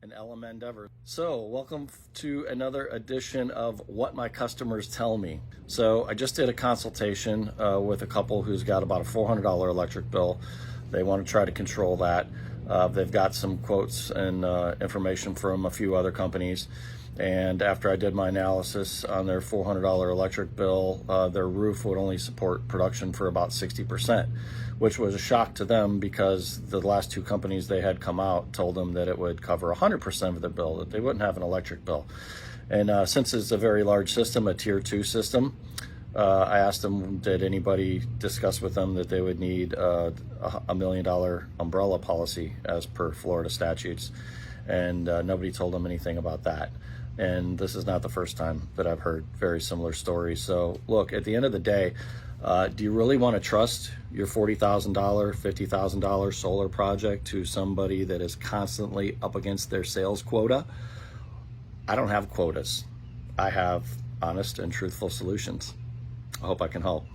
an LM endeavor. So welcome to another edition of What My Customers Tell Me. So I just did a consultation with a couple who's got about a $400 electric bill. They want to try to control that. They've got some quotes and information from a few other companies. And after I did my analysis on their $400 electric bill, their roof would only support production for about 60%, which was a shock to them because the last two companies they had come out told them that it would cover 100% of their bill, that they wouldn't have an electric bill. And since it's a very large system, a tier 2 system, I asked them, did anybody discuss with them that they would need a $1 million umbrella policy as per Florida statutes? And nobody told them anything about that. And this is not the first time that I've heard very similar stories. So look, at the end of the day, do you really want to trust your $40,000, $50,000 solar project to somebody that is constantly up against their sales quota? I don't have quotas. I have honest and truthful solutions. I hope I can help.